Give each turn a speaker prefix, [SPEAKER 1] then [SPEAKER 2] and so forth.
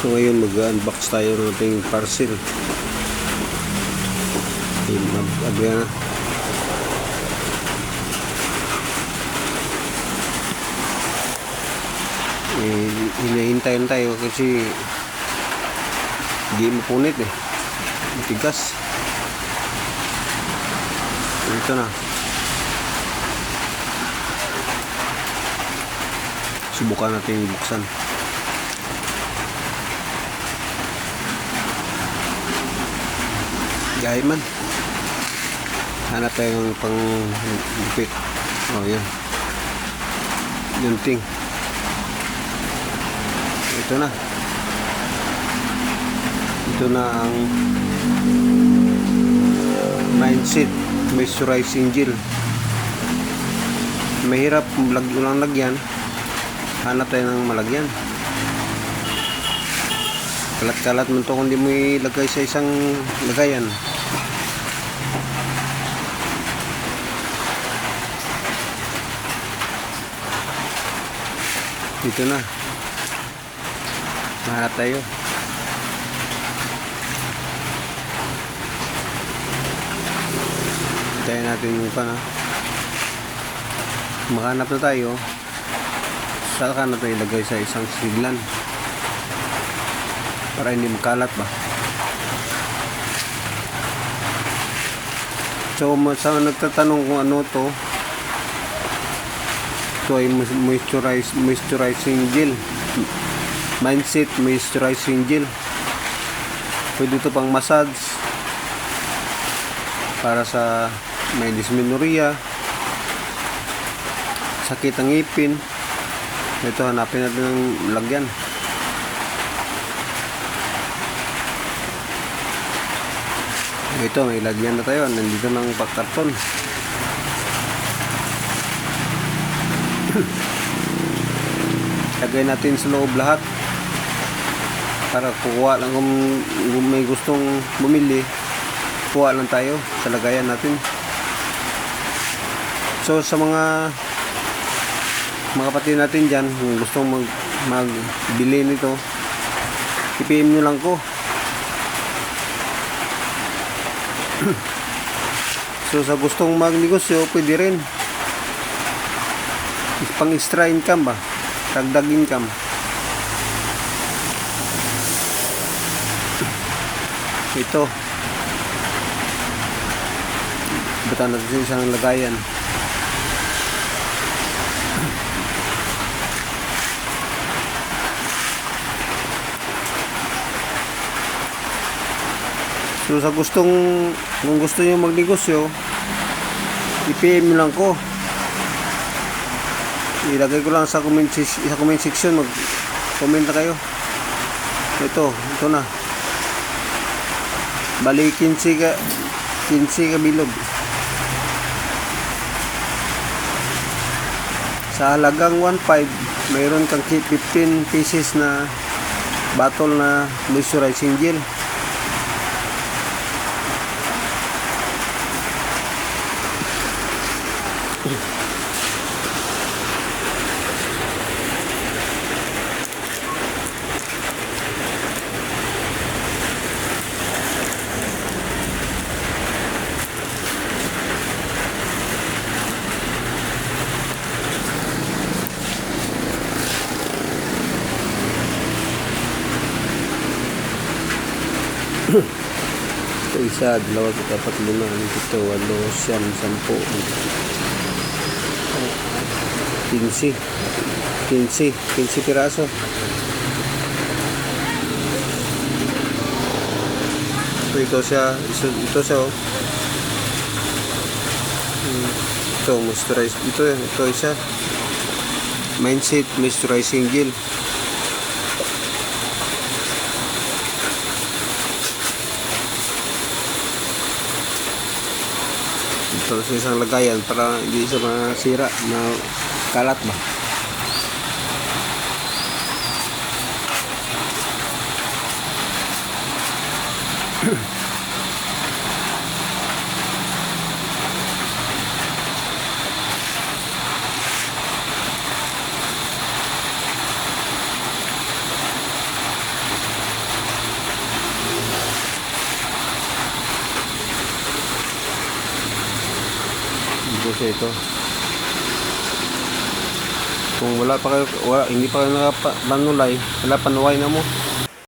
[SPEAKER 1] So ngayon mag-unbox tayo ng ating parcel. Mag-agree na. Hinahintayin tayo kasi hindi mapunit matigas. Ito na. Subukan natin buksan. Gaya man. Hanap tayo ng pang lupit. Oh, yan. Yung ting. Ito na. Ito na ang Mindset Moisturizing Gel. Mahirap ulang lagyan. Hanap tayo ng malagyan. Kalat-kalat mo ito kung di mo ilagay sa isang lagayan. Dito na. Hanap tayo. Hintayin natin yung makahanap na tayo. Saka na ito ilagay sa isang siglan para hindi makalat ba. So sa nagtatanong kung ano to, ito ay moisturizing gel. Mindset Moisturizing Gel. Pwede ito pang massage para sa may dysmenorrhea, sakit ang ngipin. Ito, hanapin natin ng lagyan. Ito, may lagyan na tayo. Nandito ng pagkarton. Lagay natin sa loob lahat para kukuha lang kung may gustong bumili, kuha lang tayo sa lagayan natin. So sa mga kapatid natin dyan, kung gustong magbili nito, i-PM nyo lang ko. So sa gustong magnegosyo, pwede rin pang extra income ba, dagdag income. Ito, batan natin sa isang lagayan. So sa kung gusto nyo magnegosyo, i-PM nyo lang ko. Ilagay ko lang sa comment section, mag-comment na kayo. Ito na. Bali 15 ka bilog. Sa halagang 1.5, mayroon kang 15 pieces na bottle na moisturizing gel. Ito isa, dalawa, tapat, lima, ito, 8, 9, 10, 15 piraso. Ito siya oh. Ito moisturize, ito isa Mindset Moisturizing Gel. Ito sa isang lagayan para hindi siya masira, kalat ba. negosyo ito. Kung wala pa kayo, hindi pa kayo nakapanulay, wala panuway na mo.